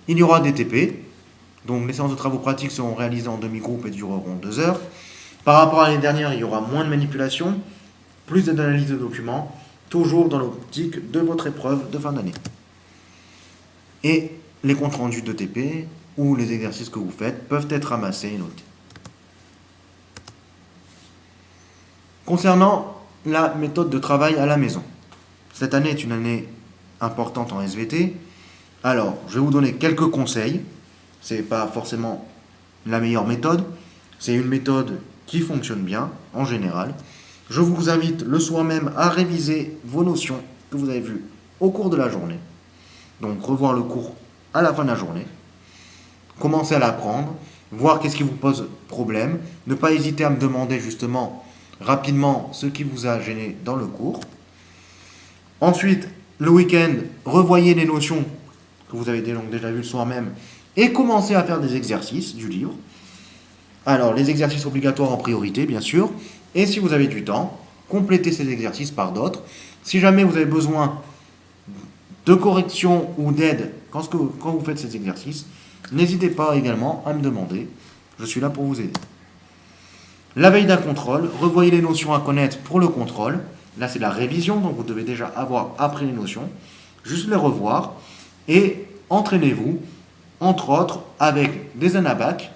Il y aura des TP, donc les séances de travaux pratiques seront réalisées en demi-groupe et dureront 2 heures. Par rapport à l'année dernière, il y aura moins de manipulation, plus d'analyse de documents, toujours dans l'optique de votre épreuve de fin d'année. Et les comptes rendus de TP ou les exercices que vous faites peuvent être ramassés et notés. Concernant la méthode de travail à la maison, cette année est une année importante en SVT. Alors, je vais vous donner quelques conseils. Ce n'est pas forcément la meilleure méthode. C'est une méthode qui fonctionne bien, en général. Je vous invite le soir même à réviser vos notions que vous avez vues au cours de la journée. Donc, revoir le cours à la fin de la journée. Commencer à l'apprendre, voir qu'est-ce qui vous pose problème. Ne pas hésiter à me demander justement rapidement ce qui vous a gêné dans le cours. Ensuite, le week-end, revoyez les notions que vous avez donc déjà vues le soir même et commencez à faire des exercices du livre. Alors, les exercices obligatoires en priorité, bien sûr. Et si vous avez du temps, complétez ces exercices par d'autres. Si jamais vous avez besoin de correction ou d'aide quand vous faites ces exercices, n'hésitez pas également à me demander. Je suis là pour vous aider. La veille d'un contrôle, revoyez les notions à connaître pour le contrôle. Là, c'est la révision, donc vous devez déjà avoir appris les notions. Juste les revoir et entraînez-vous, entre autres, avec des anabacs.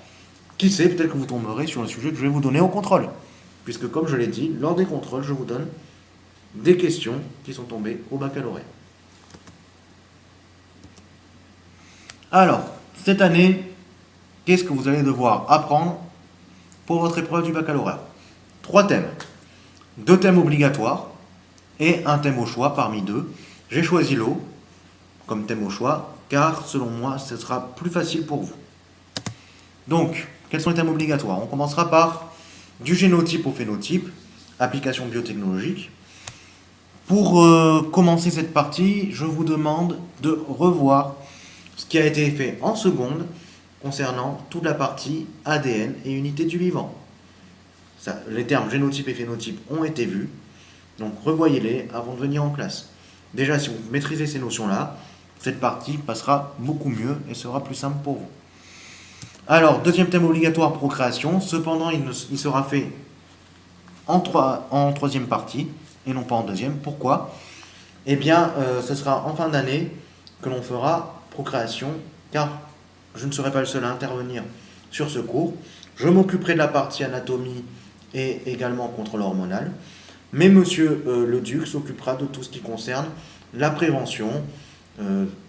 Qui sait, peut-être que vous tomberez sur le sujet que je vais vous donner au contrôle. Puisque, comme je l'ai dit, lors des contrôles, je vous donne des questions qui sont tombées au baccalauréat. Alors, cette année, qu'est-ce que vous allez devoir apprendre pour votre épreuve du baccalauréat? 3 thèmes. 2 thèmes obligatoires et un thème au choix parmi 2. J'ai choisi l'eau comme thème au choix, car selon moi, ce sera plus facile pour vous. Donc, quels sont les thèmes obligatoires? On commencera par du génotype au phénotype, application biotechnologique. Pour commencer cette partie, je vous demande de revoir ce qui a été fait en seconde concernant toute la partie ADN et unité du vivant. Les termes génotype et phénotype ont été vus, donc revoyez-les avant de venir en classe. Déjà, si vous maîtrisez ces notions-là, cette partie passera beaucoup mieux et sera plus simple pour vous. Alors, deuxième thème obligatoire, procréation. Cependant, il sera fait en troisième partie et non pas en deuxième. Pourquoi? Eh bien, ce sera en fin d'année que l'on fera procréation, car je ne serai pas le seul à intervenir sur ce cours. Je m'occuperai de la partie anatomie et également contrôle hormonal. Mais monsieur Leduc s'occupera de tout ce qui concerne la prévention,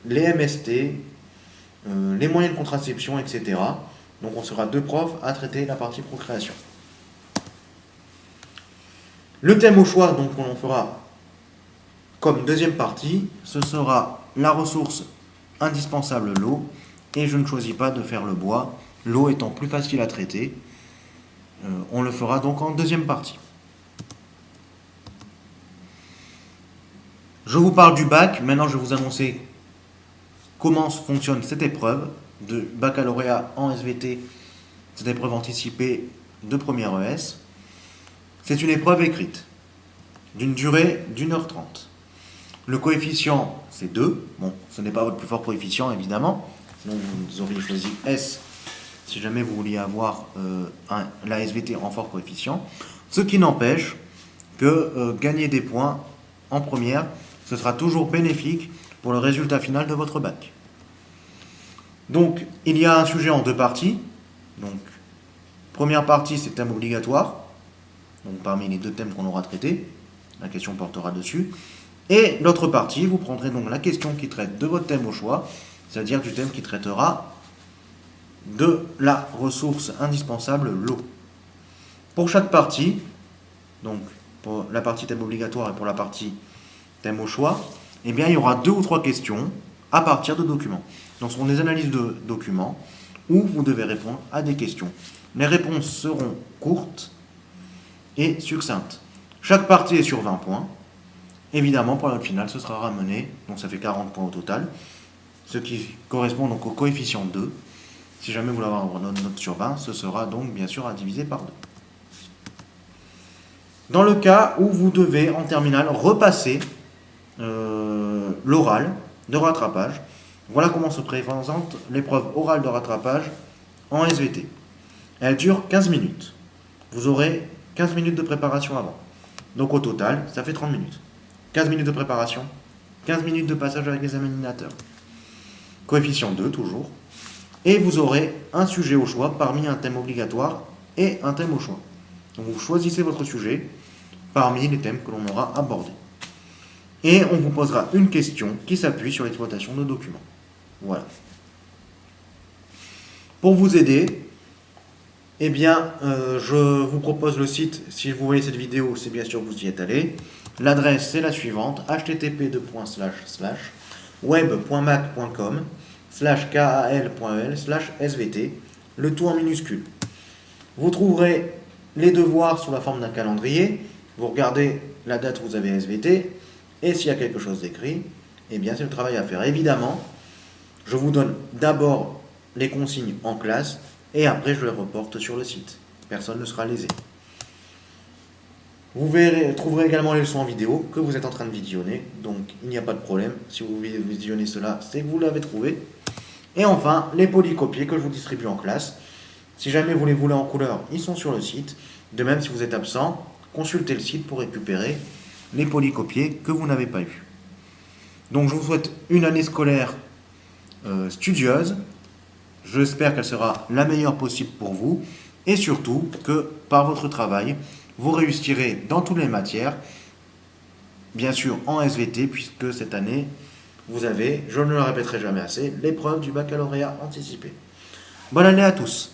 les MST, les moyens de contraception, etc. Donc on sera 2 profs à traiter la partie procréation. Le thème au choix, donc on fera comme deuxième partie, ce sera la ressource indispensable, l'eau, et je ne choisis pas de faire le bois, l'eau étant plus facile à traiter. On le fera donc en deuxième partie. Je vous parle du bac, maintenant je vais vous annoncer comment fonctionne cette épreuve de baccalauréat en SVT, cette épreuve anticipée de première ES. C'est une épreuve écrite, d'une durée d'1h30. Le coefficient, c'est 2. Bon, ce n'est pas votre plus fort coefficient, évidemment. Sinon, vous auriez choisi S si jamais vous vouliez avoir la SVT en fort coefficient. Ce qui n'empêche que gagner des points en première, ce sera toujours bénéfique pour le résultat final de votre bac. Donc, il y a un sujet en 2 parties. Donc, première partie, c'est thème obligatoire. Donc, parmi les 2 thèmes qu'on aura traités, la question portera dessus. Et l'autre partie, vous prendrez donc la question qui traite de votre thème au choix, c'est-à-dire du thème qui traitera de la ressource indispensable, l'eau. Pour chaque partie, donc pour la partie thème obligatoire et pour la partie thème au choix, eh bien, il y aura 2 ou 3 questions à partir de documents. Donc, ce sont des analyses de documents où vous devez répondre à des questions. Les réponses seront courtes et succinctes. Chaque partie est sur 20 points. Évidemment, pour la note finale, ce sera ramené, donc ça fait 40 points au total, ce qui correspond donc au coefficient 2. Si jamais vous voulez avoir une note sur 20, ce sera donc bien sûr à diviser par 2. Dans le cas où vous devez, en terminale, repasser l'oral de rattrapage, Voilà comment se présente l'épreuve orale de rattrapage en SVT. Elle dure 15 minutes. Vous aurez 15 minutes de préparation avant. Donc au total, ça fait 30 minutes. 15 minutes de préparation, 15 minutes de passage avec l'examinateur. Coefficient 2 toujours. Et vous aurez un sujet au choix parmi un thème obligatoire et un thème au choix. Donc vous choisissez votre sujet parmi les thèmes que l'on aura abordés. Et on vous posera une question qui s'appuie sur l'exploitation de documents. Voilà. Pour vous aider, eh bien, je vous propose le site. Si vous voyez cette vidéo, c'est bien sûr que vous y êtes allé. L'adresse, c'est la suivante, http://web.mac.com/kal.el/svt, le tout en minuscule. Vous trouverez les devoirs sous la forme d'un calendrier. Vous regardez la date où vous avez SVT, et s'il y a quelque chose d'écrit, eh bien, c'est le travail à faire. Évidemment, je vous donne d'abord les consignes en classe, et après je les reporte sur le site. Personne ne sera lésé. Vous trouverez également les leçons en vidéo que vous êtes en train de visionner, donc il n'y a pas de problème. Si vous visionnez cela, c'est que vous l'avez trouvé. Et enfin, les polycopiés que je vous distribue en classe. Si jamais vous les voulez en couleur, ils sont sur le site. De même, si vous êtes absent, consultez le site pour récupérer les polycopiés que vous n'avez pas eu. Donc je vous souhaite une année scolaire studieuse. J'espère qu'elle sera la meilleure possible pour vous. Et surtout que par votre travail, vous réussirez dans toutes les matières, bien sûr en SVT, puisque cette année, vous avez, je ne le répéterai jamais assez, l'épreuve du baccalauréat anticipé. Bonne année à tous!